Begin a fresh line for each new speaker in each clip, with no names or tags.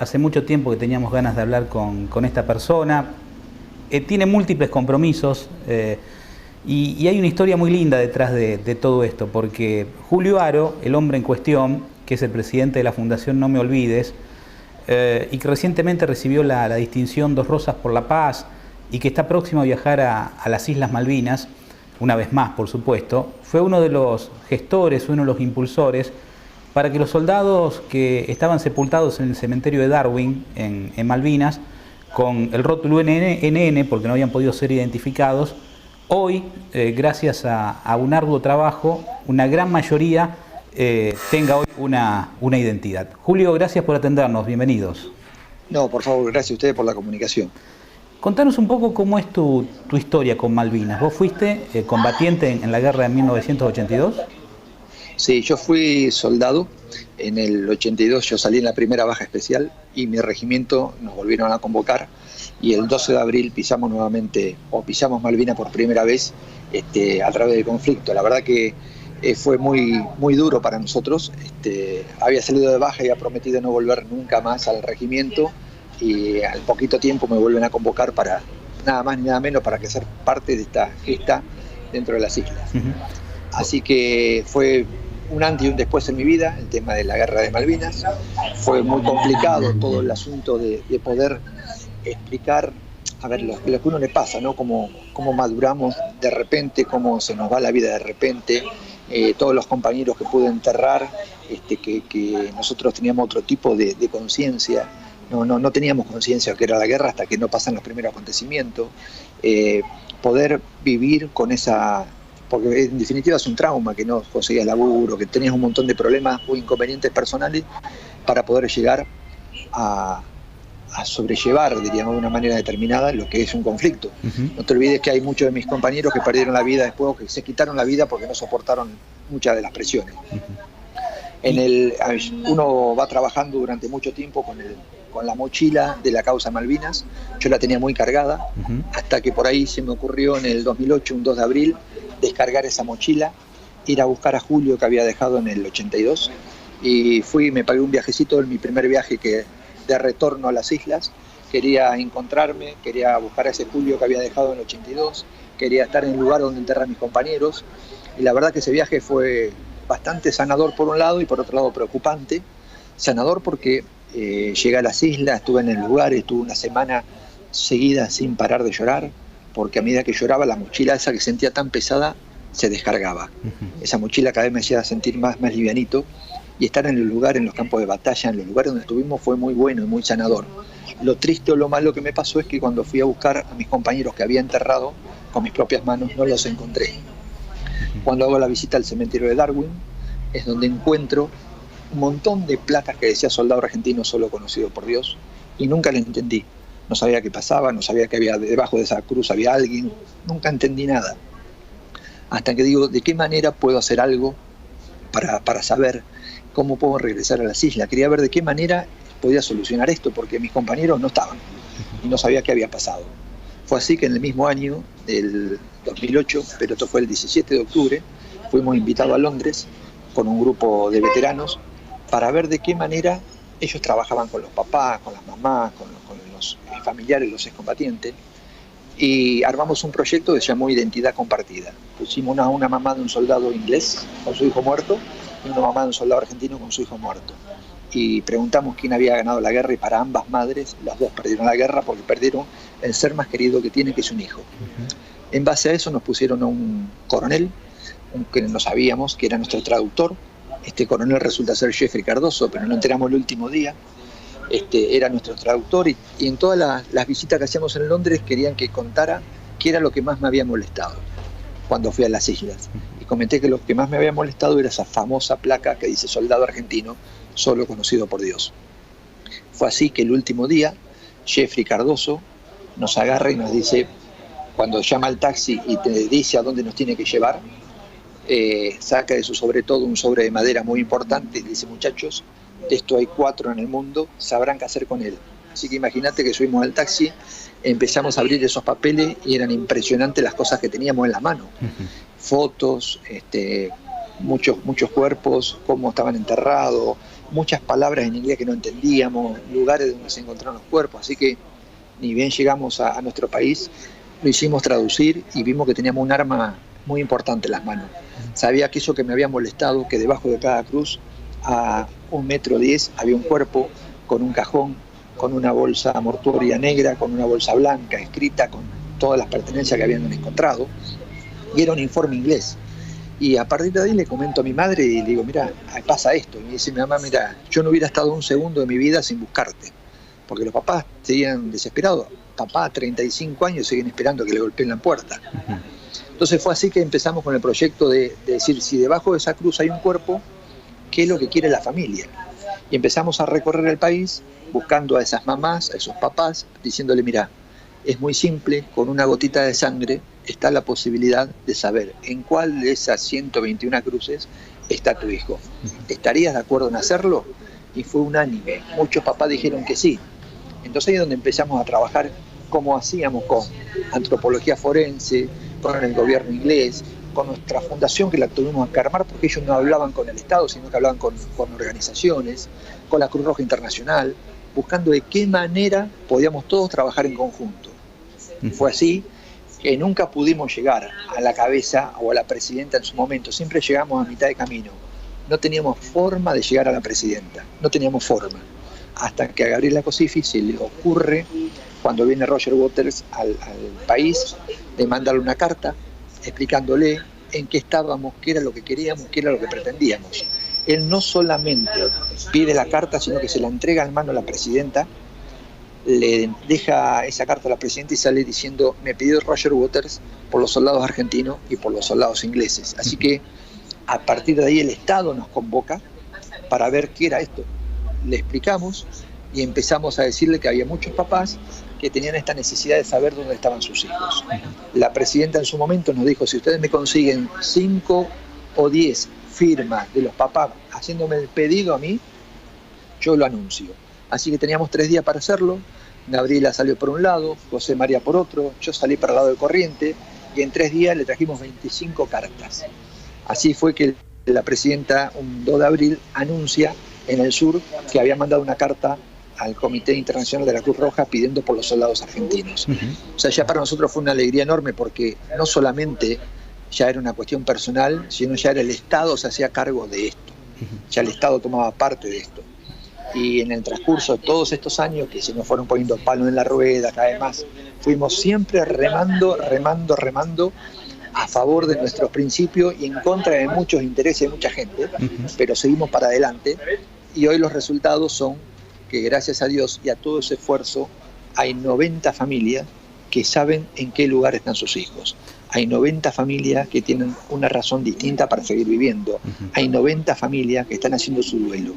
hace mucho tiempo que teníamos ganas de hablar con esta persona. Tiene múltiples compromisos y hay una historia muy linda detrás de todo esto, porque Julio Aro, el hombre en cuestión, que es el presidente de la Fundación No Me Olvides, y que recientemente recibió la distinción Dos Rosas por la Paz y que está próximo a viajar a las Islas Malvinas, una vez más por supuesto, fue uno de los gestores, uno de los impulsores para que los soldados que estaban sepultados en el cementerio de Darwin, en Malvinas, con el rótulo NN, porque no habían podido ser identificados, hoy, gracias a un arduo trabajo, una gran mayoría tenga hoy una identidad. Julio, gracias por atendernos, bienvenidos.
No, por favor, gracias a ustedes por la comunicación.
Contanos un poco cómo es tu historia con Malvinas. ¿Vos fuiste combatiente en la guerra de 1982?
Sí, yo fui soldado. En el 82 yo salí en la primera baja especial y mi regimiento nos volvieron a convocar y el 12 de abril pisamos nuevamente, pisamos Malvinas por primera vez a través del conflicto. La verdad que fue muy duro para nosotros. Había salido de baja y había prometido no volver nunca más al regimiento y al poquito tiempo me vuelven a convocar para nada más ni nada menos para que ser parte de esta gesta dentro de las islas. Así que fue un antes y un después en mi vida, el tema de la guerra de Malvinas. Fue muy complicado todo el asunto de poder explicar, a ver, lo que a uno le pasa, ¿no? Cómo maduramos de repente, cómo se nos va la vida de repente, todos los compañeros que pude enterrar, que nosotros teníamos otro tipo de conciencia, no teníamos conciencia de que era la guerra hasta que no pasan los primeros acontecimientos, poder vivir con esa... porque en definitiva es un trauma, que no conseguías laburo, que tenías un montón de problemas o inconvenientes personales para poder llegar a sobrellevar, diríamos de una manera determinada, lo que es un conflicto. No te olvides que hay muchos de mis compañeros que perdieron la vida después o que se quitaron la vida porque no soportaron muchas de las presiones. Uno va trabajando durante mucho tiempo con la mochila de la causa Malvinas. Yo la tenía muy cargada, hasta que por ahí se me ocurrió en el 2008, un 2 de abril, descargar esa mochila, ir a buscar a Julio que había dejado en el 82 y me pagué un viajecito, en mi primer viaje de retorno a las islas. Quería encontrarme, quería buscar a ese Julio que había dejado en el 82, quería estar en el lugar donde enterrar a mis compañeros y la verdad que ese viaje fue bastante sanador por un lado y por otro lado preocupante. Sanador porque llegué a las islas, estuve en el lugar, estuve una semana seguida sin parar de llorar, porque a medida que lloraba la mochila esa que sentía tan pesada se descargaba. Esa mochila cada vez me hacía sentir más livianito y estar en el lugar, en los campos de batalla, en los lugares donde estuvimos fue muy bueno y muy sanador. Lo triste o lo malo que me pasó es que cuando fui a buscar a mis compañeros que había enterrado con mis propias manos no los encontré. Cuando hago la visita al cementerio de Darwin es donde encuentro un montón de placas que decía soldado argentino solo conocido por Dios y nunca le entendí. No sabía qué pasaba, no sabía que había debajo de esa cruz había alguien, nunca entendí nada. Hasta que digo, ¿de qué manera puedo hacer algo para saber cómo puedo regresar a las islas? Quería ver de qué manera podía solucionar esto, porque mis compañeros no estaban y no sabía qué había pasado. Fue así que en el mismo año, del 2008, pero esto fue el 17 de octubre, fuimos invitados a Londres con un grupo de veteranos para ver de qué manera ellos trabajaban con los papás, con las mamás, con los familiares, los excombatientes, y armamos un proyecto que se llamó Identidad Compartida. Pusimos una mamá de un soldado inglés con su hijo muerto y una mamá de un soldado argentino con su hijo muerto. Y preguntamos quién había ganado la guerra y para ambas madres, las dos perdieron la guerra porque perdieron el ser más querido que tienen, que es un hijo. En base a eso nos pusieron a un coronel, que no sabíamos que era nuestro traductor. Este coronel resulta ser Jeffrey Cardoso, pero no enteramos el último día. Era nuestro traductor y en todas las visitas que hacíamos en Londres querían que contara qué era lo que más me había molestado cuando fui a las islas. Y comenté que lo que más me había molestado era esa famosa placa que dice soldado argentino, solo conocido por Dios. Fue así que el último día, Jeffrey Cardoso nos agarra y nos dice, cuando llama al taxi y te dice a dónde nos tiene que llevar, saca de su sobre todo un sobre de madera muy importante y dice, muchachos, de esto hay 4 en el mundo, sabrán qué hacer con él. Así que imagínate que subimos al taxi, empezamos a abrir esos papeles y eran impresionantes las cosas que teníamos en la mano. Fotos, muchos cuerpos, cómo estaban enterrados, muchas palabras en inglés que no entendíamos, lugares donde se encontraron los cuerpos, así que ni bien llegamos a nuestro país, lo hicimos traducir y vimos que teníamos un arma muy importante en las manos. Sabía que eso que me había molestado, que debajo de cada cruz, a 1,10 metros, había un cuerpo con un cajón, con una bolsa mortuoria negra, con una bolsa blanca escrita, con todas las pertenencias que habían encontrado, y era un informe inglés. Y a partir de ahí le comento a mi madre y le digo, mira, pasa esto. Y me dice mi mamá, mira, yo no hubiera estado un segundo de mi vida sin buscarte, porque los papás seguían desesperados. Papá, 35 años, siguen esperando que le golpeen la puerta. Entonces fue así que empezamos con el proyecto de decir, si debajo de esa cruz hay un cuerpo, ¿qué es lo que quiere la familia? Y empezamos a recorrer el país buscando a esas mamás, a esos papás, diciéndole, mira, es muy simple, con una gotita de sangre está la posibilidad de saber en cuál de esas 121 cruces está tu hijo. ¿Estarías de acuerdo en hacerlo? Y fue unánime, muchos papás dijeron que sí. Entonces ahí es donde empezamos a trabajar como hacíamos con antropología forense, con el gobierno inglés, con nuestra fundación que la tuvimos que armar porque ellos no hablaban con el Estado, sino que hablaban con organizaciones, con la Cruz Roja Internacional, buscando de qué manera podíamos todos trabajar en conjunto. Fue así que nunca pudimos llegar a la cabeza o a la presidenta en su momento, siempre llegamos a mitad de camino. No teníamos forma de llegar a la presidenta, no teníamos forma. Hasta que a Gabriela Cosifi se le ocurre, cuando viene Roger Waters al país, de mandarle una carta explicándole en qué estábamos, qué era lo que queríamos, qué era lo que pretendíamos. Él no solamente pide la carta, sino que se la entrega en mano a la presidenta, le deja esa carta a la presidenta y sale diciendo, me pidió Roger Waters por los soldados argentinos y por los soldados ingleses. Así que a partir de ahí el Estado nos convoca para ver qué era esto. Le explicamos y empezamos a decirle que había muchos papás que tenían esta necesidad de saber dónde estaban sus hijos. La presidenta en su momento nos dijo, si ustedes me consiguen 5 o 10 firmas de los papás haciéndome el pedido a mí, yo lo anuncio. Así que teníamos 3 días para hacerlo. Gabriela salió por un lado, José María por otro, yo salí para el lado de Corriente y en 3 días le trajimos 25 cartas. Así fue que la presidenta, un 2 de abril, anuncia en el sur que había mandado una carta al Comité Internacional de la Cruz Roja pidiendo por los soldados argentinos. O sea, ya para nosotros fue una alegría enorme porque no solamente ya era una cuestión personal, sino ya era el Estado se hacía cargo de esto. Ya el Estado tomaba parte de esto. Y en el transcurso de todos estos años que se nos fueron poniendo palos en la rueda, cada vez más, fuimos siempre remando a favor de nuestros principios y en contra de muchos intereses de mucha gente, pero seguimos para adelante y hoy los resultados son que gracias a Dios y a todo ese esfuerzo hay 90 familias que saben en qué lugar están sus hijos. Hay 90 familias que tienen una razón distinta para seguir viviendo. Hay 90 familias que están haciendo su duelo.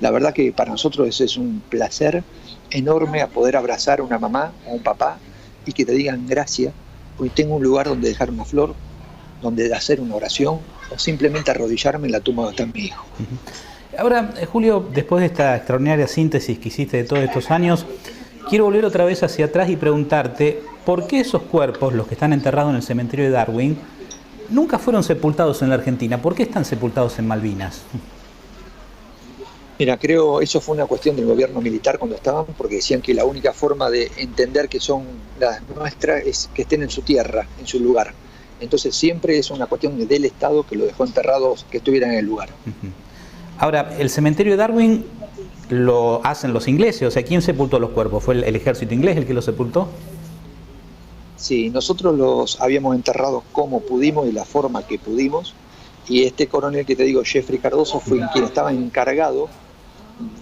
La verdad que para nosotros es un placer enorme a poder abrazar a una mamá o a un papá y que te digan gracias, hoy tengo un lugar donde dejar una flor, donde hacer una oración o simplemente arrodillarme en la tumba donde está mi hijo.
Ahora, Julio, después de esta extraordinaria síntesis que hiciste de todos estos años, quiero volver otra vez hacia atrás y preguntarte por qué esos cuerpos, los que están enterrados en el cementerio de Darwin, nunca fueron sepultados en la Argentina. ¿Por qué están sepultados en Malvinas?
Mira, creo eso fue una cuestión del gobierno militar cuando estaban, porque decían que la única forma de entender que son las nuestras es que estén en su tierra, en su lugar. Entonces siempre es una cuestión del Estado que lo dejó enterrados, que estuvieran en el lugar.
Ahora, el cementerio de Darwin lo hacen los ingleses, o sea, ¿quién sepultó los cuerpos? ¿Fue el ejército inglés el que los sepultó?
Sí, nosotros los habíamos enterrado como pudimos y la forma que pudimos, y este coronel que te digo, Jeffrey Cardoso, fue quien estaba encargado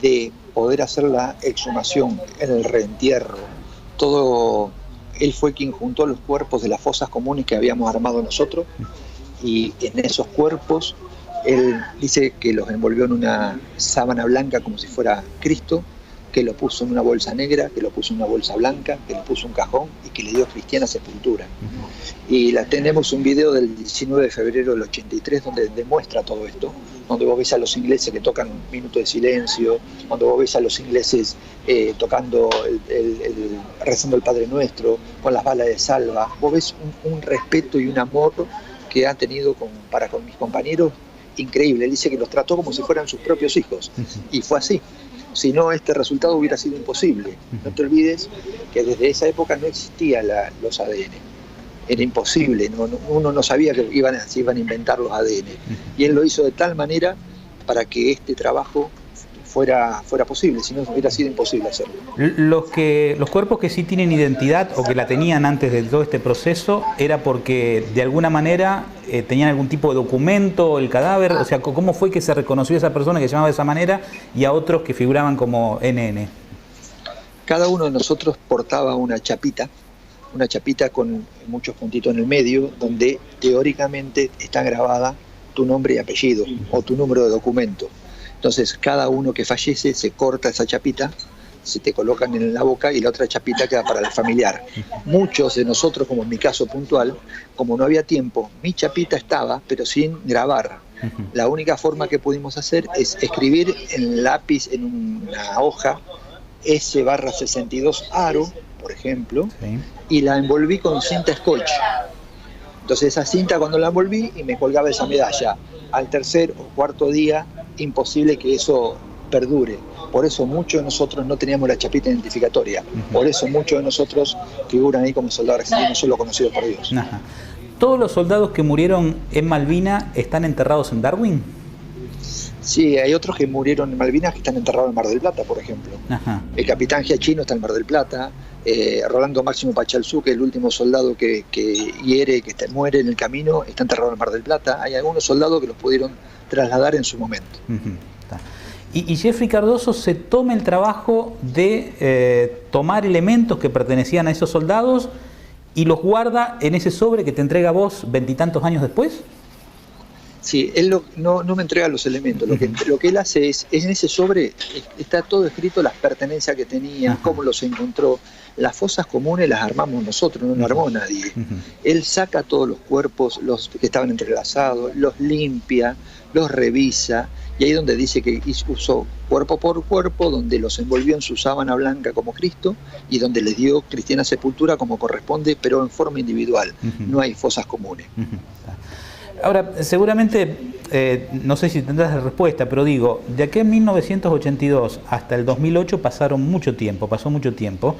de poder hacer la exhumación, el reentierro, todo. Él fue quien juntó los cuerpos de las fosas comunes que habíamos armado nosotros, y en esos cuerpos él dice que los envolvió en una sábana blanca como si fuera Cristo, que lo puso en una bolsa negra, que lo puso en una bolsa blanca, que le puso un cajón y que le dio cristiana sepultura. Y tenemos un video del 19 de febrero del 83 donde demuestra todo esto, donde vos ves a los ingleses que tocan un minuto de silencio, donde vos ves a los ingleses tocando, rezando el Padre Nuestro, con las balas de salva. Vos ves un respeto y un amor que han tenido para con mis compañeros increíble. Él dice que los trató como si fueran sus propios hijos. Y fue así. Si no, este resultado hubiera sido imposible. No te olvides que desde esa época no existían los ADN. Era imposible, uno no sabía que se iban a inventar los ADN. Y él lo hizo de tal manera para que este trabajo fuera posible, si no hubiera sido imposible hacerlo.
Los cuerpos que sí tienen identidad o que la tenían antes de todo este proceso, ¿era porque de alguna manera tenían algún tipo de documento, el cadáver? O sea, ¿cómo fue que se reconoció a esa persona que se llamaba de esa manera y a otros que figuraban como NN?
Cada uno de nosotros portaba una chapita con muchos puntitos en el medio, donde teóricamente está grabada tu nombre y apellido o tu número de documento. Entonces, cada uno que fallece se corta esa chapita, se te colocan en la boca y la otra chapita queda para el familiar. Muchos de nosotros, como en mi caso puntual, como no había tiempo, mi chapita estaba, pero sin grabar. La única forma que pudimos hacer es escribir en lápiz, en una hoja, S/62 aro, por ejemplo, sí, y la envolví con cinta scotch. Entonces esa cinta, cuando la envolví, y me colgaba esa medalla. Al tercer o cuarto día, imposible que eso perdure. Por eso muchos de nosotros no teníamos la chapita identificatoria. Por eso muchos de nosotros figuran ahí como soldados argentinos, solo conocidos por Dios.
Ajá. ¿Todos los soldados que murieron en Malvinas están enterrados en Darwin?
Sí, hay otros que murieron en Malvinas que están enterrados en Mar del Plata, por ejemplo. Ajá. El capitán Giachino está en Mar del Plata. Rolando Máximo Pachalzú, que es el último soldado que muere en el camino, está enterrado en Mar del Plata. Hay algunos soldados que los pudieron trasladar en su momento.
Y Jeffrey Cardoso se toma el trabajo de tomar elementos que pertenecían a esos soldados y los guarda en ese sobre que te entrega a vos 20 y tantos años después.
Sí, él no me entrega los elementos. Lo que él hace es en ese sobre está todo escrito, las pertenencias que tenía, cómo los encontró. Las fosas comunes las armamos nosotros, no las armó nadie. Él saca todos los cuerpos, los que estaban entrelazados, los limpia, los revisa, y ahí donde dice que usó cuerpo por cuerpo, donde los envolvió en su sábana blanca como Cristo, y donde les dio cristiana sepultura como corresponde, pero en forma individual. No hay fosas comunes.
Ahora, seguramente, no sé si tendrás la respuesta, pero digo, de aquí en 1982 hasta el 2008 pasó mucho tiempo,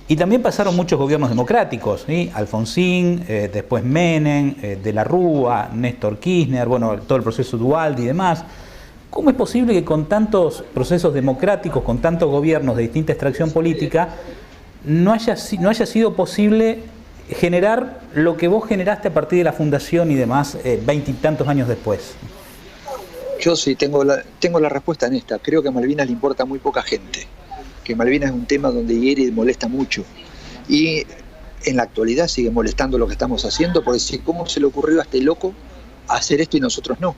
y también pasaron muchos gobiernos democráticos, ¿sí? Alfonsín, después Menem, De la Rúa, Néstor Kirchner, bueno, todo el proceso Duhalde y demás. ¿Cómo es posible que con tantos procesos democráticos, con tantos gobiernos de distinta extracción política, no haya sido posible generar lo que vos generaste a partir de la fundación y demás 20 y tantos años después?
Yo sí tengo la respuesta en esta. Creo que a Malvinas le importa muy poca gente, que Malvinas es un tema donde hiere y molesta mucho, y en la actualidad sigue molestando lo que estamos haciendo, porque si cómo se le ocurrió a este loco hacer esto y nosotros no.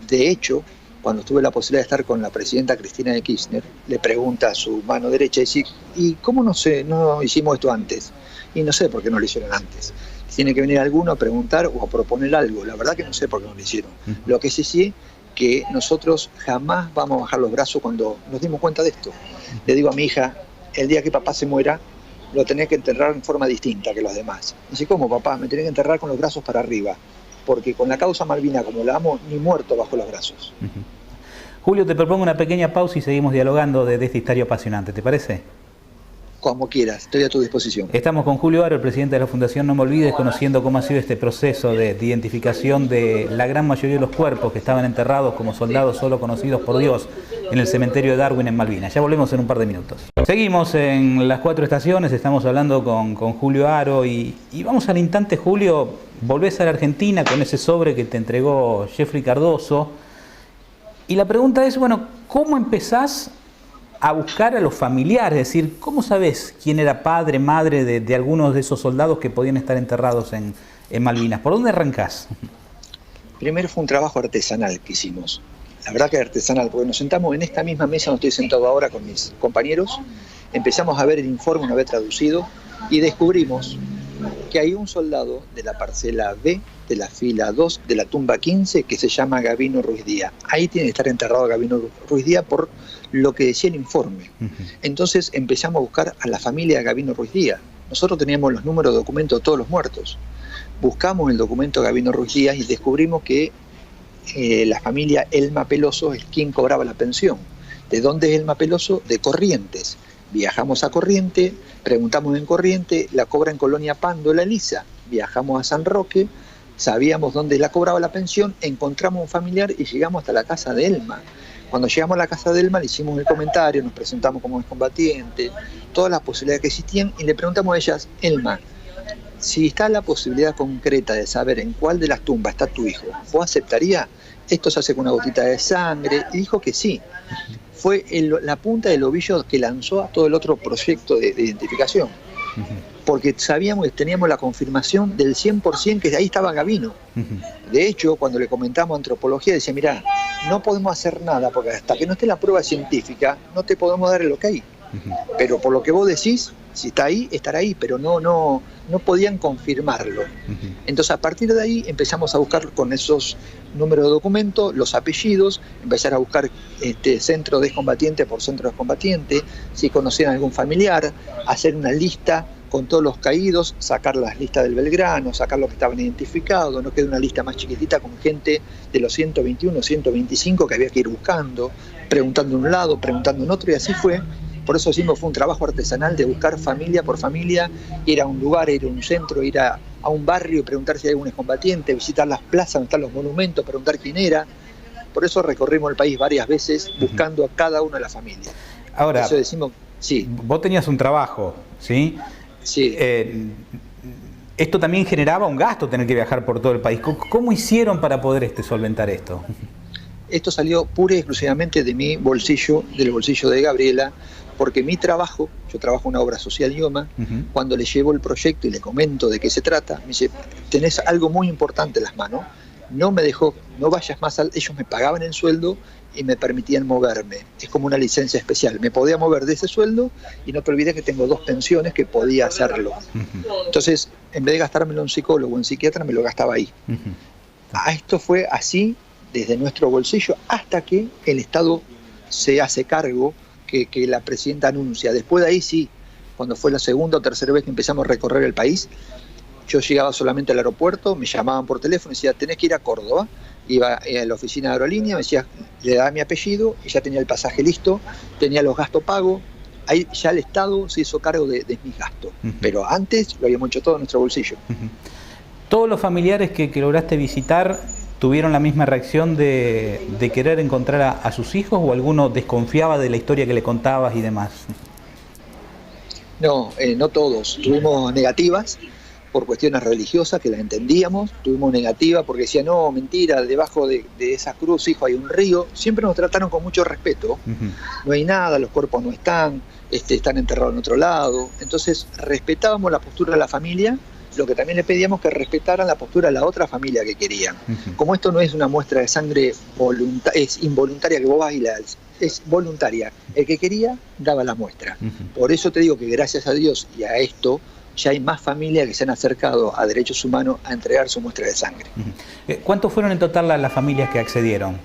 De hecho, cuando tuve la posibilidad de estar con la presidenta Cristina de Kirchner, le pregunta a su mano derecha, ¿y cómo no hicimos esto antes? Y no sé por qué no lo hicieron antes. Tiene que venir alguno a preguntar o a proponer algo. La verdad que no sé por qué no lo hicieron. Lo que sí que nosotros jamás vamos a bajar los brazos cuando nos dimos cuenta de esto. Le digo a mi hija, el día que papá se muera, lo tenés que enterrar en forma distinta que los demás. Dice, ¿cómo, papá? Me tenés que enterrar con los brazos para arriba, porque con la causa Malvina, como la amo, ni muerto bajo los brazos.
Julio, te propongo una pequeña pausa y seguimos dialogando de esta historia apasionante, ¿te parece?
Como quieras, estoy a tu disposición.
Estamos con Julio Aro, el presidente de la Fundación No Me Olvides, conociendo cómo ha sido este proceso de identificación de la gran mayoría de los cuerpos que estaban enterrados como soldados solo conocidos por Dios en el cementerio de Darwin en Malvinas. Ya volvemos en un par de minutos. Seguimos en las 4 estaciones, estamos hablando con Julio Aro y vamos al instante, Julio, volvés a la Argentina con ese sobre que te entregó Jeffrey Cardoso. Y la pregunta es, bueno, ¿cómo empezás a buscar a los familiares? Es decir, ¿cómo sabés quién era padre, madre de algunos de esos soldados que podían estar enterrados en Malvinas? ¿Por dónde arrancás?
Primero fue un trabajo artesanal que hicimos. La verdad que artesanal, porque nos sentamos en esta misma mesa donde estoy sentado ahora con mis compañeros, empezamos a ver el informe una vez traducido y descubrimos que hay un soldado de la parcela B, de la fila 2, de la tumba 15, que se llama Gabino Ruiz Díaz. Ahí tiene que estar enterrado Gabino Ruiz Díaz por lo que decía el informe. Entonces empezamos a buscar a la familia de Gabino Ruiz Díaz. Nosotros teníamos los números de documentos de todos los muertos. Buscamos el documento de Gabino Ruiz Díaz y descubrimos que la familia Elma Peloso es quien cobraba la pensión. ¿De dónde es Elma Peloso? De Corrientes. Viajamos a Corrientes, preguntamos en Corrientes, la cobra en Colonia Pando, la Elisa. Viajamos a San Roque, sabíamos dónde la cobraba la pensión, encontramos un familiar y llegamos hasta la casa de Elma. Cuando llegamos a la casa de Elma le hicimos el comentario, nos presentamos como excombatiente, todas las posibilidades que existían y le preguntamos a ellas, Elma, si está la posibilidad concreta de saber en cuál de las tumbas está tu hijo, ¿vos aceptarías? Esto se hace con una gotita de sangre, y dijo que sí. Fue la punta del ovillo que lanzó a todo el otro proyecto de identificación. Porque sabíamos que teníamos la confirmación del 100% que ahí estaba Gavino. De hecho, cuando le comentamos antropología, decía, mirá, no podemos hacer nada, porque hasta que no esté la prueba científica, no te podemos dar el ok. Pero por lo que vos decís, si está ahí, estará ahí, pero no podían confirmarlo. Entonces, a partir de ahí, empezamos a buscar con esos números de documentos, los apellidos, empezar a buscar centro de excombatiente por centro de excombatiente, si conocían a algún familiar, hacer una lista con todos los caídos, sacar las listas del Belgrano, sacar los que estaban identificados, no quede una lista más chiquitita con gente de los 121, 125 que había que ir buscando, preguntando en un lado, preguntando en otro, y así fue. Por eso decimos, fue un trabajo artesanal de buscar familia por familia, ir a un lugar, ir a un centro, ir a un barrio, preguntar si hay algún excombatiente, visitar las plazas donde están los monumentos, preguntar quién era. Por eso recorrimos el país varias veces buscando a cada una de las familias.
Ahora,
eso decimos, sí.
Vos tenías un trabajo, ¿sí?
Sí.
Esto también generaba un gasto, tener que viajar por todo el país. ¿Cómo hicieron para poder solventar esto?
Esto salió pura y exclusivamente de mi bolsillo, del bolsillo de Gabriela, porque mi trabajo, yo trabajo en una obra social IOMA, cuando le llevo el proyecto y le comento de qué se trata, me dice, tenés algo muy importante en las manos, no me dejó, no vayas más, ellos me pagaban el sueldo y me permitían moverme, es como una licencia especial, me podía mover de ese sueldo y no te olvides que tengo 2 pensiones que podía hacerlo. Entonces, en vez de gastármelo en psicólogo o en psiquiatra, me lo gastaba ahí. Esto fue así desde nuestro bolsillo hasta que el Estado se hace cargo, que la presidenta anuncia. Después de ahí sí, cuando fue la segunda o tercera vez que empezamos a recorrer el país, yo llegaba solamente al aeropuerto, me llamaban por teléfono y decía, tenés que ir a Córdoba. Iba a la oficina de aerolínea, me decía, le daba mi apellido y ya tenía el pasaje listo, tenía los gastos pagos. Ahí ya el Estado se hizo cargo de mis gastos, pero antes lo habíamos hecho todo en nuestro bolsillo.
¿Todos los familiares que lograste visitar tuvieron la misma reacción de querer encontrar a sus hijos o alguno desconfiaba de la historia que le contabas y demás?
No, no todos. Tuvimos negativas por cuestiones religiosas que las entendíamos, tuvimos negativas porque decían, no, mentira, debajo de esa cruz, hijo, hay un río. Siempre nos trataron con mucho respeto. No hay nada, los cuerpos no están enterrados en otro lado. Entonces respetábamos la postura de la familia, lo que también le pedíamos que respetaran la postura de la otra familia que querían. Como esto no es una muestra de sangre es involuntaria que vos vas y la das, es voluntaria. El que quería daba la muestra. Por eso te digo que gracias a Dios y a esto ya hay más familias que se han acercado a Derechos Humanos a entregar su muestra de sangre.
¿Cuántos fueron en total las familias que accedieron?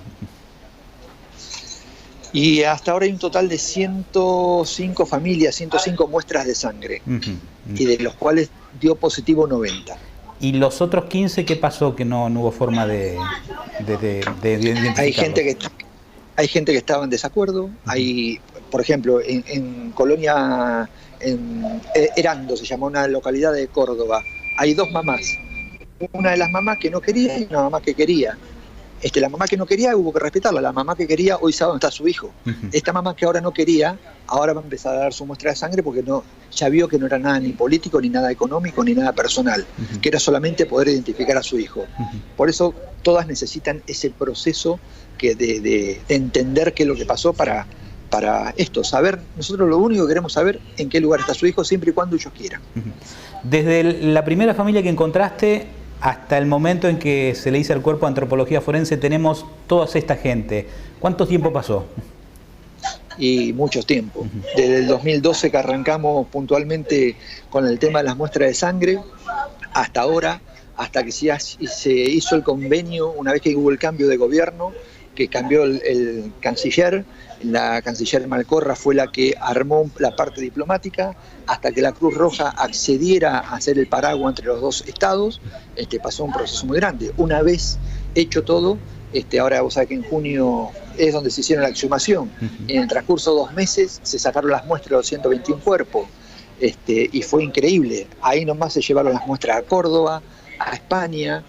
Y hasta ahora hay un total de 105 familias, 105 muestras de sangre, y de los cuales dio positivo 90.
¿Y los otros 15 qué pasó que no hubo forma de identificarlos?
Hay gente que estaba en desacuerdo. Hay, por ejemplo, en Colonia, en Herando, se llama una localidad de Córdoba, hay 2 mamás. Una de las mamás que no quería y una mamá que quería. La mamá que no quería hubo que respetarla, la mamá que quería hoy sabe dónde está su hijo. Esta mamá que ahora no quería, ahora va a empezar a dar su muestra de sangre porque ya vio que no era nada ni político, ni nada económico, ni nada personal, que era solamente poder identificar a su hijo. Por eso todas necesitan ese proceso de entender qué es lo que pasó para esto, saber, nosotros lo único que queremos saber en qué lugar está su hijo siempre y cuando ellos quieran.
Desde la primera familia que encontraste hasta el momento en que se le hizo al cuerpo de antropología forense, tenemos toda esta gente. ¿Cuánto tiempo pasó?
Y mucho tiempo. Desde el 2012 que arrancamos puntualmente con el tema de las muestras de sangre, hasta ahora, hasta que se hizo el convenio, una vez que hubo el cambio de gobierno, que cambió el canciller. La canciller Malcorra fue la que armó la parte diplomática hasta que la Cruz Roja accediera a hacer el paraguas entre los dos estados. Pasó un proceso muy grande. Una vez hecho todo, ahora vos sabés que en junio es donde se hicieron la exhumación. En el transcurso de 2 meses se sacaron las muestras de los 121 cuerpos. Y fue increíble. Ahí nomás se llevaron las muestras a Córdoba, a España,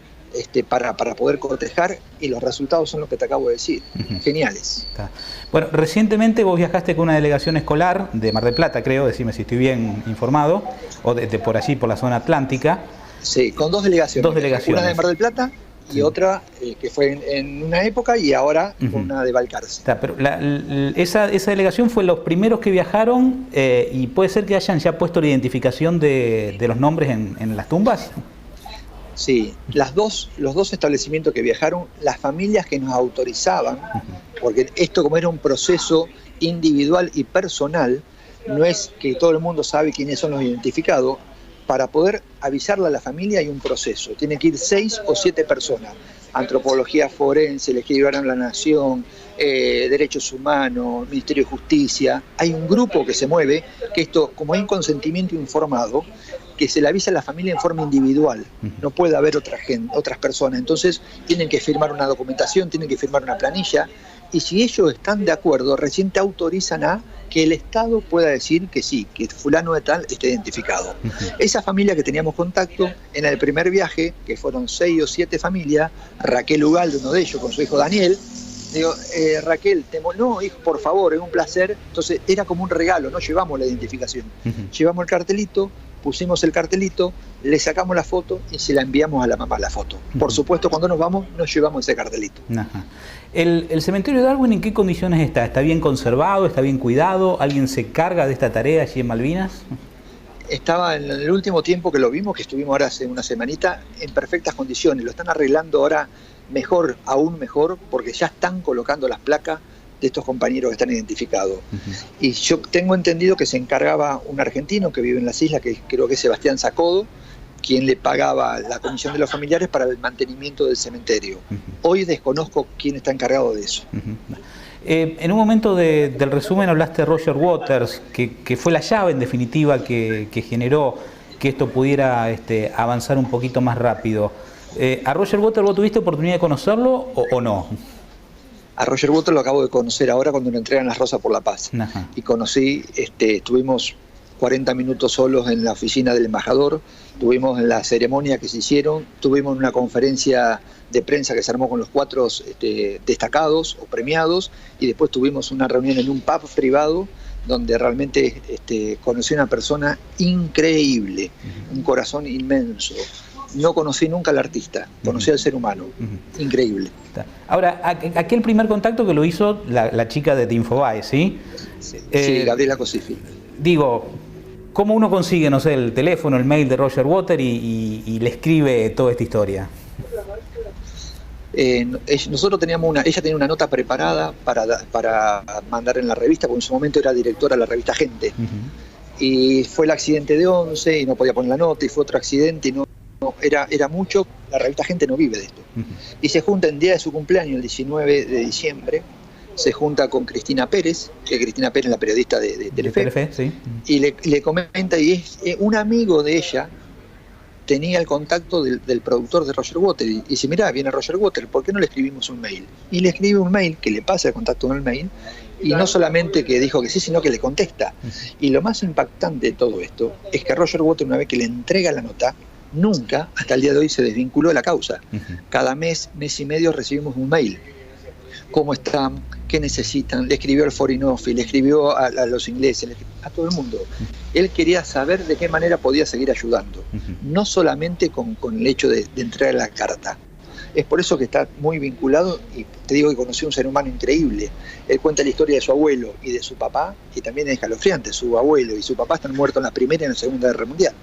para poder cotejar, y los resultados son los que te acabo de decir. Geniales.
Está. Bueno, recientemente vos viajaste con una delegación escolar de Mar del Plata, creo, decime si estoy bien informado, o de por allí, por la zona atlántica.
Sí, con 2 delegaciones.
2 delegaciones.
Una de Mar del Plata y otra que fue en una época, y ahora una de Balcarce.
Está, pero esa delegación fue los primeros que viajaron, y puede ser que hayan ya puesto la identificación de los nombres en las tumbas.
Sí, los dos establecimientos que viajaron, las familias que nos autorizaban, porque esto, como era un proceso individual y personal, no es que todo el mundo sabe quiénes son los identificados. Para poder avisarle a la familia hay un proceso, tienen que ir 6 o 7 personas, antropología forense, le escribieron la Nación, Derechos Humanos, Ministerio de Justicia. Hay un grupo que se mueve, que esto, como hay un consentimiento informado, que se le avisa a la familia en forma individual, no puede haber otras personas. Entonces tienen que firmar una documentación, tienen que firmar una planilla, y si ellos están de acuerdo, recién te autorizan a que el Estado pueda decir que sí, que fulano de tal esté identificado. Esa familia que teníamos contacto en el primer viaje, que fueron 6 o 7 familias, Raquel Ugalde, uno de ellos, con su hijo Daniel, digo, Raquel, no, hijo, por favor, es un placer. Entonces era como un regalo, no llevamos la identificación, llevamos el cartelito, pusimos el cartelito, le sacamos la foto y se la enviamos a la mamá la foto. Por supuesto, cuando nos vamos, nos llevamos ese cartelito.
Ajá. ¿El cementerio de Darwin en qué condiciones está? ¿Está bien conservado? ¿Está bien cuidado? ¿Alguien se carga de esta tarea allí en Malvinas?
Estaba en el último tiempo que lo vimos, que estuvimos ahora hace una semanita, en perfectas condiciones. Lo están arreglando ahora mejor, aún mejor, porque ya están colocando las placas de estos compañeros que están identificados. Y yo tengo entendido que se encargaba un argentino que vive en las islas, que creo que es Sebastián Sacodo, quien le pagaba la comisión de los familiares para el mantenimiento del cementerio. Hoy desconozco quién está encargado de eso.
En un momento del resumen hablaste de Roger Waters, que fue la llave en definitiva que generó que esto pudiera avanzar un poquito más rápido. ¿A Roger Waters vos tuviste oportunidad de conocerlo o no?
A Roger Waters lo acabo de conocer ahora cuando le entregan las rosas por la paz. Y conocí, estuvimos 40 minutos solos en la oficina del embajador, tuvimos la ceremonia que se hicieron, tuvimos una conferencia de prensa que se armó con los 4 destacados o premiados, y después tuvimos una reunión en un pub privado donde realmente conocí a una persona increíble, un corazón inmenso. No conocí nunca al artista, conocí al ser humano, increíble.
Ahora, aquel primer contacto que lo hizo la chica de Infobae, ¿sí?
Sí, Gabriela Cosifi.
Digo, ¿cómo uno consigue, no sé, el teléfono, el mail de Roger Waters y le escribe toda esta historia?
Nosotros ella tenía una nota preparada para mandar en la revista, porque en su momento era directora de la revista Gente. Y fue el accidente de 11 y no podía poner la nota, y fue otro accidente y era mucho. La revista Gente no vive de esto. Y se junta el día de su cumpleaños, el 19 de diciembre, se junta con Cristina Pérez, que Cristina Pérez es la periodista de Telefe, sí. Y le comenta, y es un amigo de ella tenía el contacto del productor de Roger Waters, y dice, mirá, viene Roger Waters, ¿por qué no le escribimos un mail? Y le escribe un mail, que le pasa el contacto en el mail, y no solamente que dijo que sí, sino que le contesta. Y lo más impactante de todo esto es que Roger Waters, una vez que le entrega la nota, nunca, hasta el día de hoy, se desvinculó de la causa. Cada mes y medio recibimos un mail. ¿Cómo están? ¿Qué necesitan? Le escribió al Foreign Office, le escribió a los ingleses, a todo el mundo. Él quería saber de qué manera podía seguir ayudando, no solamente con el hecho de entregar la carta. Es por eso que está muy vinculado, y te digo que conocí a un ser humano increíble. Él cuenta la historia de su abuelo y de su papá, y también es escalofriante. Su abuelo y su papá están muertos en la Primera y en la Segunda Guerra Mundial.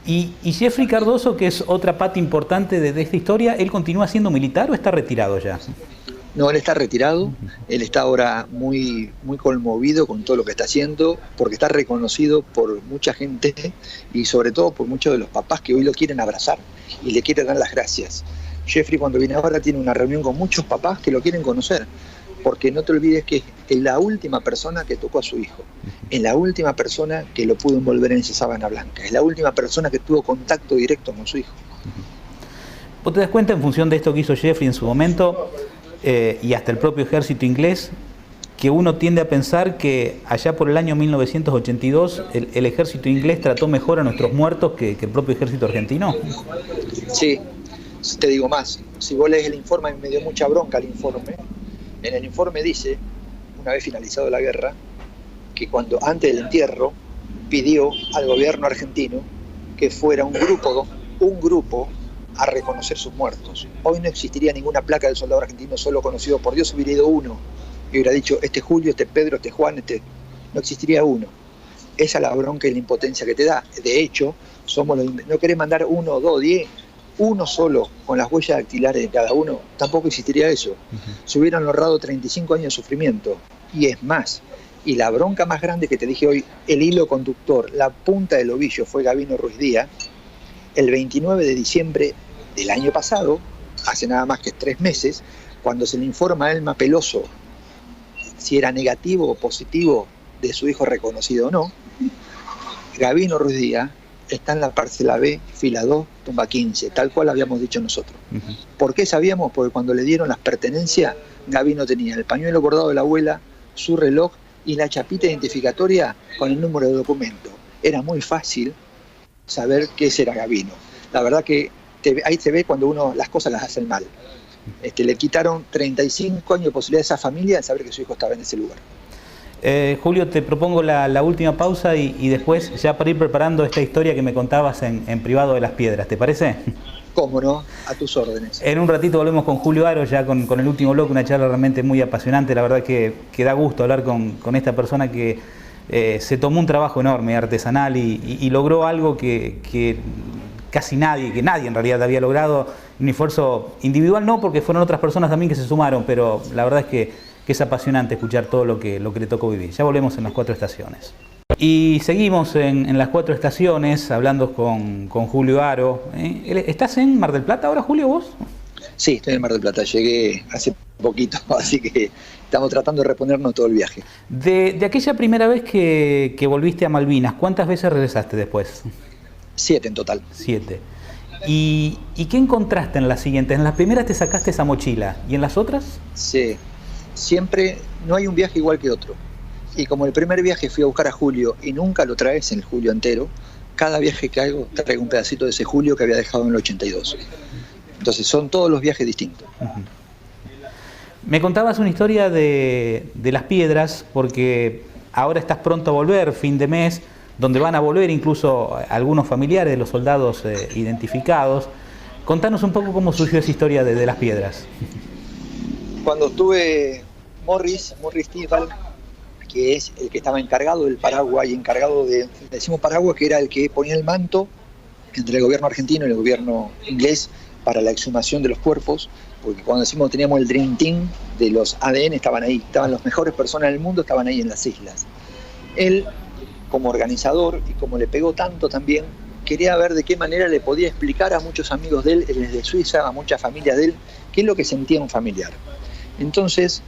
Y Jeffrey Cardoso, que es otra pata importante de esta historia, ¿él continúa siendo militar o está retirado ya?
No, él está retirado, él está ahora muy, muy conmovido con todo lo que está haciendo, porque está reconocido por mucha gente y sobre todo por muchos de los papás que hoy lo quieren abrazar y le quieren dar las gracias. Jeffrey cuando viene ahora tiene una reunión con muchos papás que lo quieren conocer, porque no te olvides que es la última persona que tocó a su hijo, es la última persona que lo pudo envolver en esa sábana blanca, es la última persona que tuvo contacto directo con su hijo.
¿Vos te das cuenta, en función de esto que hizo Jeffrey en su momento, y hasta el propio ejército inglés, que uno tiende a pensar que allá por el año 1982 el ejército inglés trató mejor a nuestros muertos que el propio ejército argentino?
Sí, te digo más, si vos lees el informe, me dio mucha bronca el informe. En el informe dice, una vez finalizado la guerra, que cuando antes del entierro pidió al gobierno argentino que fuera un grupo a reconocer sus muertos. Hoy no existiría ninguna placa del soldado argentino solo conocido por Dios, hubiera ido uno y hubiera dicho, este Julio, este Pedro, este Juan, no existiría uno. Esa es la bronca y la impotencia que te da. De hecho, no querés mandar 1, 2, 10, uno solo, con las huellas dactilares de cada uno, tampoco existiría eso. Se hubieran ahorrado 35 años de sufrimiento. Y es más, y la bronca más grande que te dije hoy, el hilo conductor, la punta del ovillo fue Gabino Ruiz Díaz. El 29 de diciembre del año pasado, hace nada más que 3 meses, cuando se le informa a Elma Peloso si era negativo o positivo de su hijo reconocido o no, Gabino Ruiz Díaz está en la parcela B, fila 2, tumba 15, tal cual habíamos dicho nosotros. ¿Por qué sabíamos? Porque cuando le dieron las pertenencias, Gabino tenía el pañuelo bordado de la abuela, su reloj y la chapita identificatoria con el número de documento. Era muy fácil saber que ese era Gabino. La verdad que ahí se ve cuando uno las cosas las hace mal. Le quitaron 35 años de posibilidad a esa familia de saber que su hijo estaba en ese lugar.
Julio, te propongo la última pausa y después ya para ir preparando esta historia que me contabas en privado de Las Piedras, ¿te parece?
Cómo no, a tus órdenes.
En un ratito volvemos con Julio Aro, ya con el último bloque, una charla realmente muy apasionante. La verdad que da gusto hablar con esta persona que se tomó un trabajo enorme, artesanal, y logró algo que casi nadie en realidad había logrado. Un esfuerzo individual no, porque fueron otras personas también que se sumaron, pero la verdad es que es apasionante escuchar todo lo que le tocó vivir. Ya volvemos en las 4 estaciones. Y seguimos en las 4 estaciones hablando con Julio Aro. ¿Estás en Mar del Plata ahora, Julio, vos?
Sí, estoy en Mar del Plata, llegué hace poquito, así que estamos tratando de reponernos todo el viaje.
De aquella primera vez que volviste a Malvinas, ¿cuántas veces regresaste después?
7 en total.
7. ¿Y qué encontraste en las siguientes? En las primeras te sacaste esa mochila, ¿y en las otras?
Sí, siempre no hay un viaje igual que otro. Y como el primer viaje fui a buscar a Julio y nunca lo traes en el Julio entero, cada viaje que hago traigo un pedacito de ese Julio que había dejado en el 82. Entonces son todos los viajes distintos.
Me contabas una historia de Las Piedras, porque ahora estás pronto a volver, fin de mes, donde van a volver incluso algunos familiares de los soldados identificados. Contanos un poco cómo surgió esa historia de Las Piedras.
Cuando estuve Morris Tival, que es el que estaba encargado del Paraguay, decimos Paraguay, que era el que ponía el manto entre el gobierno argentino y el gobierno inglés para la exhumación de los cuerpos, porque cuando decimos teníamos el Dream Team de los ADN, estaban ahí, estaban las mejores personas del mundo, estaban ahí en las islas. Él, como organizador, y como le pegó tanto también, quería ver de qué manera le podía explicar a muchos amigos de él, desde Suiza, a muchas familias de él, qué es lo que sentía un familiar. Entonces,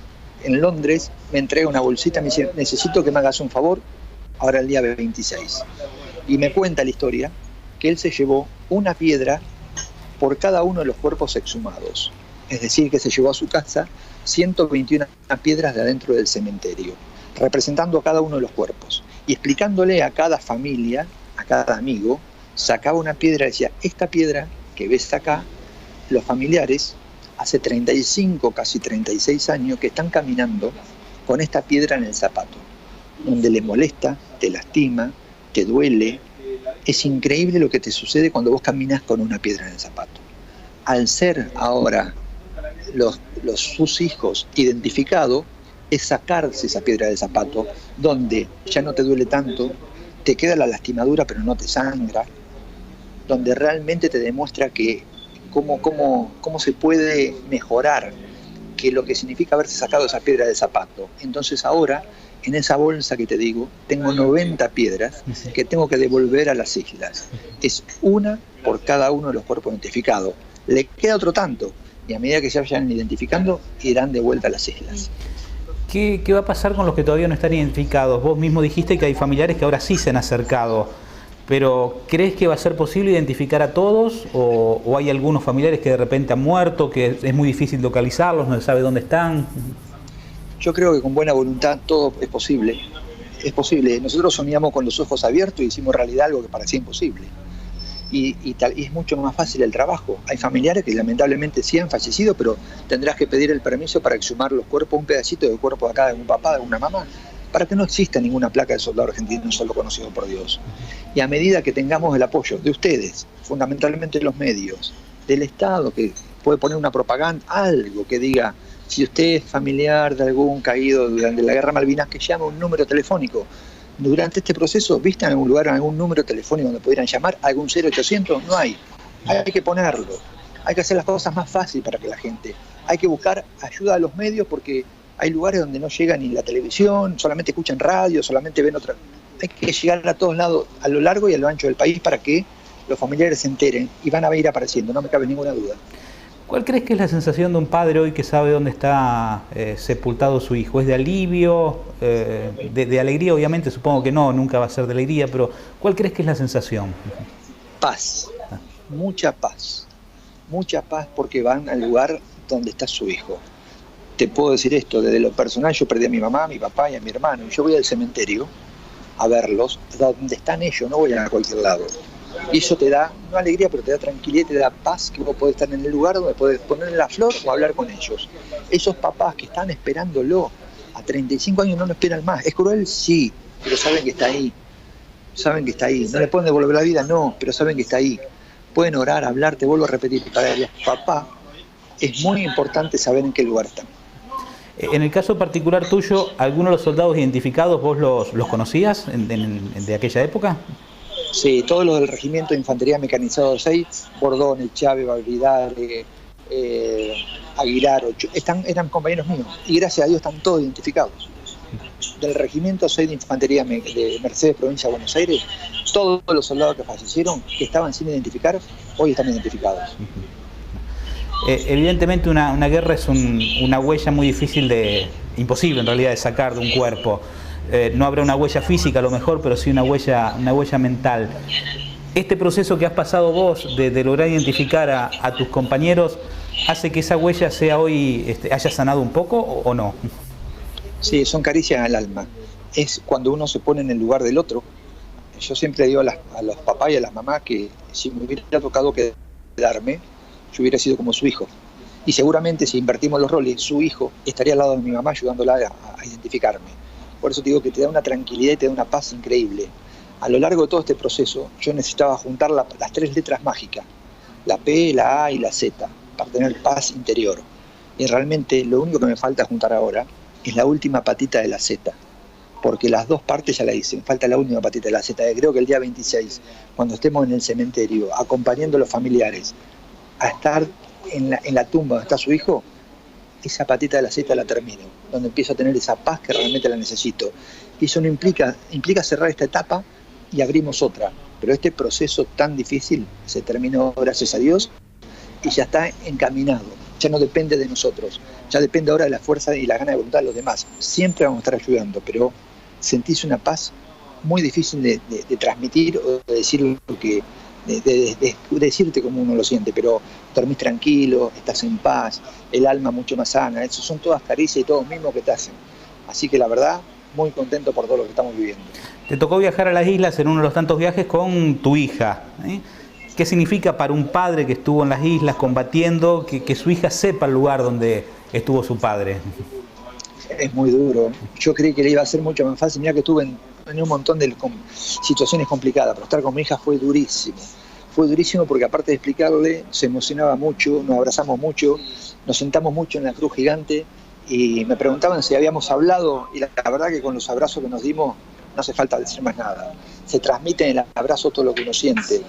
en Londres, me entrega una bolsita, me dice, necesito que me hagas un favor, ahora el día 26. Y me cuenta la historia, que él se llevó una piedra por cada uno de los cuerpos exhumados. Es decir, que se llevó a su casa 121 piedras de adentro del cementerio, representando a cada uno de los cuerpos. Y explicándole a cada familia, a cada amigo, sacaba una piedra y decía, esta piedra que ves acá, los familiares, hace 35, casi 36 años, que están caminando con esta piedra en el zapato, donde le molesta, te lastima, te duele. Es increíble lo que te sucede cuando vos caminas con una piedra en el zapato. Al ser ahora sus hijos identificados, es sacarse esa piedra del zapato, donde ya no te duele tanto, te queda la lastimadura pero no te sangra, donde realmente te demuestra que cómo se puede mejorar, que lo que significa haberse sacado esa piedra del zapato. Entonces ahora, en esa bolsa que te digo, tengo 90 piedras que tengo que devolver a las islas. Es una por cada uno de los cuerpos identificados. Le queda otro tanto, y a medida que se vayan identificando, irán de vuelta a las islas.
¿Qué va a pasar con los que todavía no están identificados? Vos mismo dijiste que hay familiares que ahora sí se han acercado, pero ¿crees que va a ser posible identificar a todos o hay algunos familiares que de repente han muerto, que es muy difícil localizarlos, no se sabe dónde están?
Yo creo que con buena voluntad todo es posible. Es posible. Nosotros soñamos con los ojos abiertos y hicimos realidad algo que parecía imposible. Y es mucho más fácil el trabajo. Hay familiares que lamentablemente sí han fallecido, pero tendrás que pedir el permiso para exhumar los cuerpos, un pedacito del cuerpo de acá de un papá, de una mamá, para que no exista ninguna placa de soldado argentino solo conocido por Dios. Y a medida que tengamos el apoyo de ustedes, fundamentalmente los medios, del Estado, que puede poner una propaganda, algo que diga, si usted es familiar de algún caído durante la Guerra Malvinas, que llame un número telefónico. Durante este proceso, ¿viste en algún lugar, en algún número telefónico donde pudieran llamar? ¿Algún 0800? No hay. Hay que ponerlo. Hay que hacer las cosas más fáciles para que la gente. Hay que buscar ayuda a los medios porque hay lugares donde no llega ni la televisión, solamente escuchan radio, solamente ven otra. Hay que llegar a todos lados, a lo largo y a lo ancho del país para que los familiares se enteren y van a ir apareciendo, no me cabe ninguna duda.
¿Cuál crees que es la sensación de un padre hoy que sabe dónde está sepultado su hijo? ¿Es de alivio, de alegría? Obviamente, supongo que no, nunca va a ser de alegría, pero ¿cuál crees que es la sensación?
Paz, mucha paz porque van al lugar donde está su hijo. Te puedo decir esto, desde lo personal yo perdí a mi mamá, a mi papá y a mi hermano, y yo voy al cementerio a verlos, donde están ellos, no voy a cualquier lado. Y eso te da, no alegría, pero te da tranquilidad, te da paz, que vos podés estar en el lugar donde podés ponerle la flor o hablar con ellos. Esos papás que están esperándolo, a 35 años no lo esperan más. ¿Es cruel? Sí, pero saben que está ahí. Saben que está ahí. No le pueden devolver la vida, no, pero saben que está ahí. Pueden orar, hablar, te vuelvo a repetir, para los papás es muy importante saber en qué lugar están.
En el caso particular tuyo, ¿algunos de los soldados identificados vos los conocías de aquella época?
Sí, todos los del Regimiento de Infantería Mecanizado 6, Bordones, Chávez, Valvidare, Aguilar, eran compañeros míos y gracias a Dios están todos identificados. Del Regimiento 6 de Infantería de Mercedes, provincia de Buenos Aires, todos los soldados que fallecieron, que estaban sin identificar, hoy están identificados.
Evidentemente una guerra es una huella muy difícil, imposible en realidad de sacar de un cuerpo. No habrá una huella física a lo mejor, pero sí una huella mental. Este proceso que has pasado vos de lograr identificar a tus compañeros, ¿hace que esa huella sea hoy, haya sanado un poco o no?
Sí, son caricias al alma. Es cuando uno se pone en el lugar del otro. Yo siempre digo a los papás y a las mamás que si me hubiera tocado quedarme, yo hubiera sido como su hijo. Y seguramente si invertimos los roles, su hijo estaría al lado de mi mamá ayudándola a identificarme. Por eso te digo que te da una tranquilidad y te da una paz increíble. A lo largo de todo este proceso, yo necesitaba juntar las 3 letras mágicas, la P, la A y la Z, para tener paz interior. Y realmente lo único que me falta juntar ahora es la última patita de la Z, porque las 2 partes ya la hice, me falta la última patita de la Z. Creo que el día 26, cuando estemos en el cementerio, acompañando a los familiares a estar en la tumba donde está su hijo, esa patita de la Z la termino, donde empiezo a tener esa paz que realmente la necesito. Y eso no implica cerrar esta etapa y abrimos otra. Pero este proceso tan difícil se terminó, gracias a Dios, y ya está encaminado. Ya no depende de nosotros. Ya depende ahora de la fuerza y la gana de voluntad de los demás. Siempre vamos a estar ayudando, pero sentís una paz muy difícil de transmitir o de decir lo que... De decirte como uno lo siente, pero dormís tranquilo, estás en paz, el alma mucho más sana. Eso son todas caricias y todos mismos que te hacen. Así que la verdad, muy contento por todo lo que estamos viviendo.
Te tocó viajar a las islas en uno de los tantos viajes con tu hija, ¿eh? ¿Qué significa para un padre que estuvo en las islas combatiendo que su hija sepa el lugar donde estuvo su padre?
Es muy duro. Yo creí que le iba a ser mucho más fácil. Mira que estuve en un montón de situaciones complicadas, pero estar con mi hija fue durísimo. Fue durísimo porque aparte de explicarle, se emocionaba mucho, nos abrazamos mucho, nos sentamos mucho en la cruz gigante y me preguntaban si habíamos hablado y la verdad que con los abrazos que nos dimos no hace falta decir más nada. Se transmite en el abrazo todo lo que uno siente.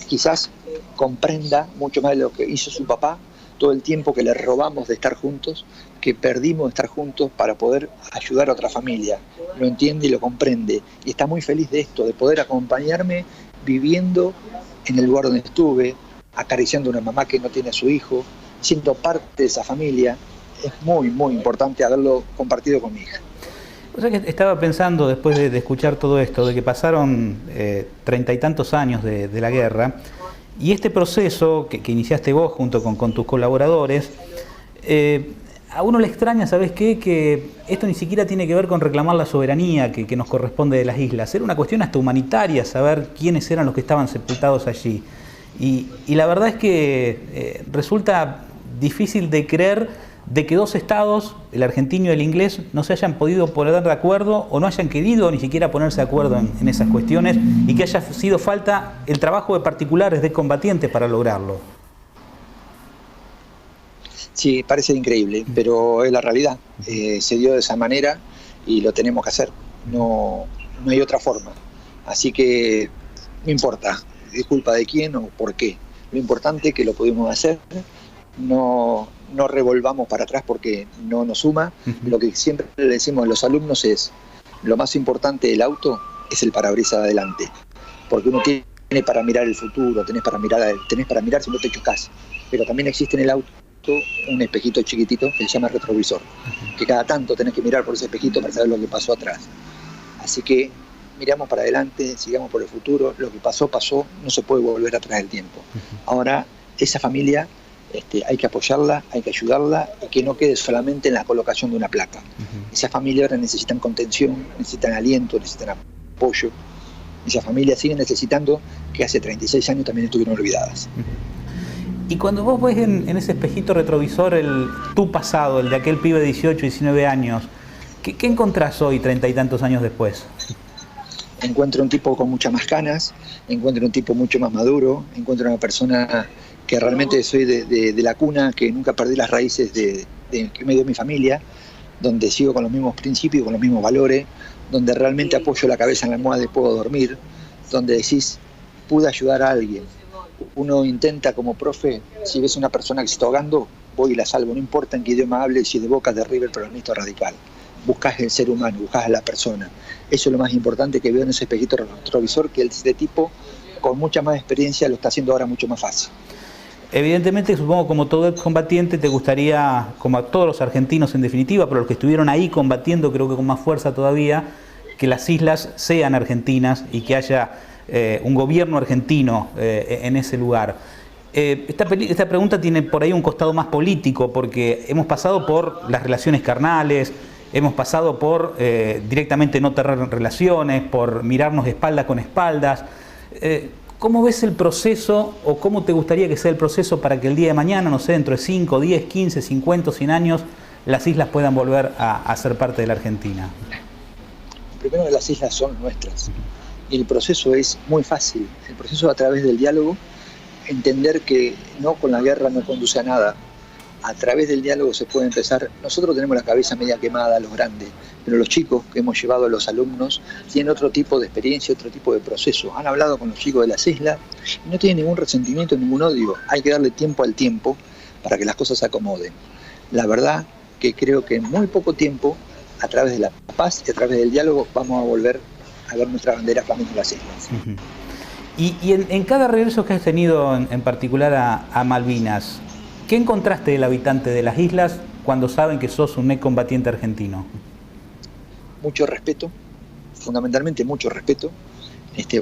Quizás comprenda mucho más de lo que hizo su papá, todo el tiempo que le robamos de estar juntos, que perdimos de estar juntos para poder ayudar a otra familia. Lo entiende y lo comprende. Y está muy feliz de esto, de poder acompañarme viviendo en el lugar donde estuve, acariciando a una mamá que no tiene a su hijo, siendo parte de esa familia. Es muy, muy importante haberlo compartido con mi hija.
O sea que estaba pensando, después de escuchar todo esto, de que pasaron 30 y tantos años de la guerra, y este proceso que iniciaste vos junto con tus colaboradores, a uno le extraña, ¿sabes qué? Que esto ni siquiera tiene que ver con reclamar la soberanía que nos corresponde de las islas. Era una cuestión hasta humanitaria, saber quiénes eran los que estaban sepultados allí. Y la verdad es que resulta difícil de creer de que dos estados, el argentino y el inglés, no se hayan podido poner de acuerdo o no hayan querido ni siquiera ponerse de acuerdo en esas cuestiones, y que haya sido falta el trabajo de particulares, de combatientes para lograrlo.
Sí, parece increíble, pero es la realidad. Se dio de esa manera y lo tenemos que hacer. No hay otra forma. Así que no importa, es culpa de quién o por qué. Lo importante es que lo pudimos hacer. No revolvamos para atrás porque no nos suma. Lo que siempre le decimos a los alumnos es: lo más importante del auto es el parabrisas de adelante, porque uno tiene para mirar el futuro, tenés para mirar si no te chocas, pero también existe en el auto un espejito chiquitito que se llama retrovisor, que cada tanto tenés que mirar por ese espejito para saber lo que pasó atrás. Así que miramos para adelante, sigamos por el futuro. Lo que pasó, no se puede volver atrás del tiempo. Ahora, esa familia hay que apoyarla, hay que ayudarla, y que no quede solamente en la colocación de una placa. Esa familia ahora necesitan contención, necesitan aliento, necesitan apoyo. Esa familia sigue necesitando, que hace 36 años también estuvieron olvidadas.
Y cuando vos ves en ese espejito retrovisor tu pasado, el de aquel pibe de 18, 19 años, ¿qué encontrás hoy, 30 y tantos años después?
Encuentro un tipo con muchas más canas, encuentro un tipo mucho más maduro, encuentro una persona que realmente soy de la cuna, que nunca perdí las raíces que me dio mi familia, donde sigo con los mismos principios, con los mismos valores, donde realmente apoyo la cabeza en la almohada y puedo dormir, donde decís, pude ayudar a alguien. Uno intenta como profe, si ves una persona que se está ahogando, voy y la salvo, no importa en qué idioma hable, si de Boca, de River, peronista radical. Buscás el ser humano, buscás a la persona. Eso es lo más importante que veo en ese espejito retrovisor, que este tipo con mucha más experiencia lo está haciendo ahora mucho más fácil.
Evidentemente, supongo, como todo excombatiente, te gustaría, como a todos los argentinos en definitiva, pero los que estuvieron ahí combatiendo, creo que con más fuerza todavía, que las islas sean argentinas y que haya un gobierno argentino en ese lugar. Esta pregunta tiene por ahí un costado más político, porque hemos pasado por las relaciones carnales, hemos pasado por directamente no tener relaciones, por mirarnos espalda con espaldas. ¿Cómo ves el proceso, o cómo te gustaría que sea el proceso para que el día de mañana, no sé, dentro de 5, 10, 15, 50, 100 años, las islas puedan volver a ser parte de la Argentina?
Primero, las islas son nuestras. Y el proceso es muy fácil. El proceso a través del diálogo, entender que no con la guerra no conduce a nada. A través del diálogo se puede empezar. Nosotros tenemos la cabeza media quemada, los grandes, pero los chicos que hemos llevado a los alumnos tienen otro tipo de experiencia, otro tipo de proceso. Han hablado con los chicos de las islas y no tienen ningún resentimiento, ningún odio. Hay que darle tiempo al tiempo para que las cosas se acomoden. La verdad que creo que en muy poco tiempo, a través de la paz y a través del diálogo, vamos a volver a ver nuestra bandera flameando en las islas.
Y en cada regreso que has tenido, en particular a Malvinas, ¿qué encontraste del habitante de las islas cuando saben que sos un excombatiente argentino?
Mucho respeto, fundamentalmente mucho respeto.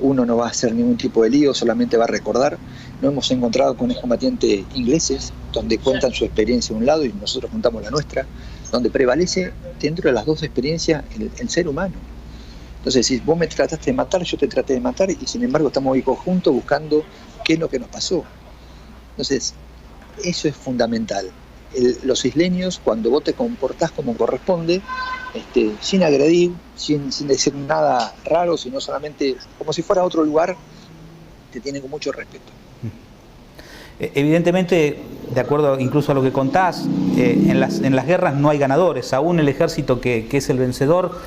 Uno no va a hacer ningún tipo de lío, solamente va a recordar. Nos hemos encontrado con excombatientes ingleses, donde cuentan su experiencia de un lado y nosotros contamos la nuestra, donde prevalece dentro de las dos experiencias el ser humano. Entonces, si vos me trataste de matar, yo te traté de matar, y sin embargo estamos hoy conjuntos buscando qué es lo que nos pasó. Entonces, eso es fundamental. Los isleños, cuando vos te comportás como corresponde, sin agredir, sin decir nada raro, sino solamente como si fuera otro lugar, te tienen con mucho respeto.
Evidentemente, de acuerdo incluso a lo que contás, en las guerras no hay ganadores. Aún el ejército que es el vencedor,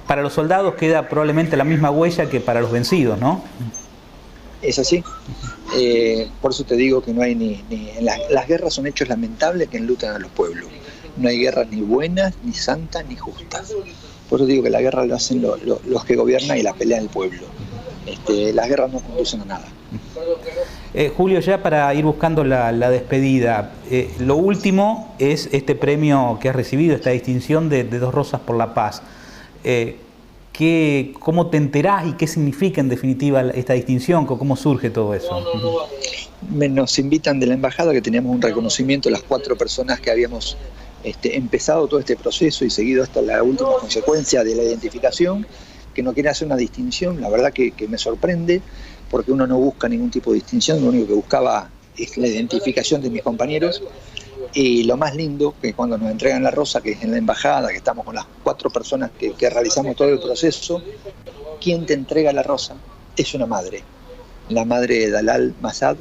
para los soldados queda probablemente la misma huella que para los vencidos, ¿no?
Es así. Por eso te digo que no hay las guerras son hechos lamentables que enlutan a los pueblos. No hay guerras ni buenas, ni santas, ni justas. Por eso digo que la guerra lo hacen los que gobiernan y la pelea del pueblo. Las guerras no conducen a nada.
Julio, ya para ir buscando la despedida, lo último es este premio que has recibido, esta distinción de Dos Rosas por la Paz. ¿Cómo te enterás y qué significa en definitiva esta distinción? ¿Cómo surge todo eso?
Nos invitan de la embajada, que teníamos un reconocimiento de las 4 personas que habíamos empezado todo este proceso y seguido hasta la última consecuencia de la identificación, que no quiere hacer una distinción. La verdad que me sorprende, porque uno no busca ningún tipo de distinción, lo único que buscaba es la identificación de mis compañeros. Y lo más lindo, que cuando nos entregan la rosa, que es en la embajada, que estamos con las 4 personas que realizamos todo el proceso, quien te entrega la rosa es una madre, la madre de Dalal Masad,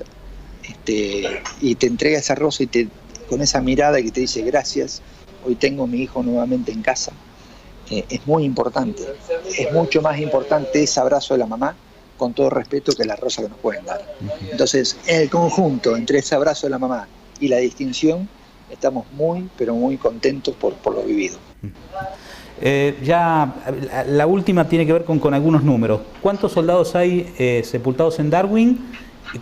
y te entrega esa rosa y con esa mirada que te dice gracias, hoy tengo a mi hijo nuevamente en casa. Es muy importante, es mucho más importante ese abrazo de la mamá, con todo respeto, que la rosa que nos pueden dar. Entonces, en el conjunto entre ese abrazo de la mamá y la distinción, estamos muy, pero muy contentos por lo vivido.
Ya la última tiene que ver con algunos números. ¿Cuántos soldados hay sepultados en Darwin?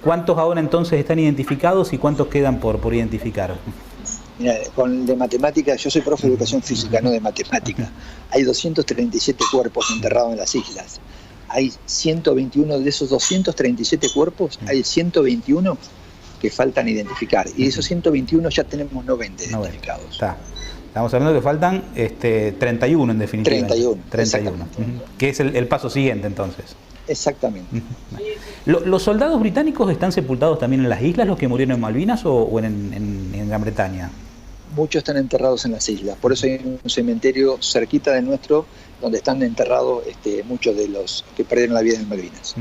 ¿Cuántos ahora entonces están identificados y cuántos quedan por identificar?
Mira, con de matemáticas, yo soy profe de educación física, no de matemática. Hay 237 cuerpos enterrados en las islas. Hay 121 de esos 237 cuerpos, hay 121 que faltan identificar. Y de esos 121 ya tenemos 90 identificados.
Está. Estamos hablando que faltan 31 en definitiva.
31.
Que es el paso siguiente entonces.
Exactamente.
¿Los soldados británicos están sepultados también en las islas, los que murieron en Malvinas, o en Gran Bretaña?
Muchos están enterrados en las islas, por eso hay un cementerio cerquita del nuestro donde están enterrados muchos de los que perdieron la vida en Malvinas.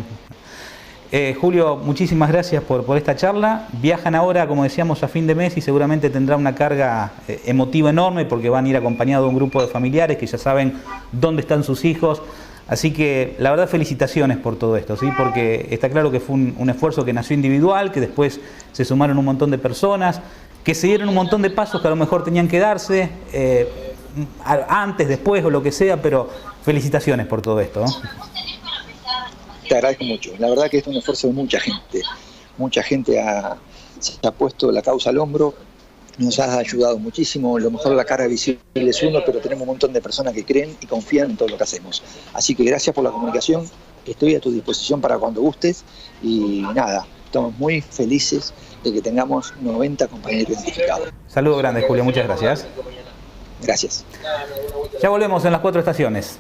Julio, muchísimas gracias por esta charla. Viajan ahora, como decíamos, a fin de mes y seguramente tendrá una carga emotiva enorme porque van a ir acompañados de un grupo de familiares que ya saben dónde están sus hijos. Así que la verdad, felicitaciones por todo esto, ¿sí? Porque está claro que fue un esfuerzo que nació individual, que después se sumaron un montón de personas, que se dieron un montón de pasos que a lo mejor tenían que darse antes, después o lo que sea, pero felicitaciones por todo esto, ¿no?
Te agradezco mucho. La verdad que es un esfuerzo de mucha gente. Mucha gente se ha puesto la causa al hombro, nos ha ayudado muchísimo. A lo mejor la cara visible es uno, pero tenemos un montón de personas que creen y confían en todo lo que hacemos. Así que gracias por la comunicación. Estoy a tu disposición para cuando gustes. Y nada, estamos muy felices de que tengamos 90 compañeros identificados.
Saludo grande, Julio. Muchas gracias.
Gracias.
Ya volvemos en las 4 estaciones.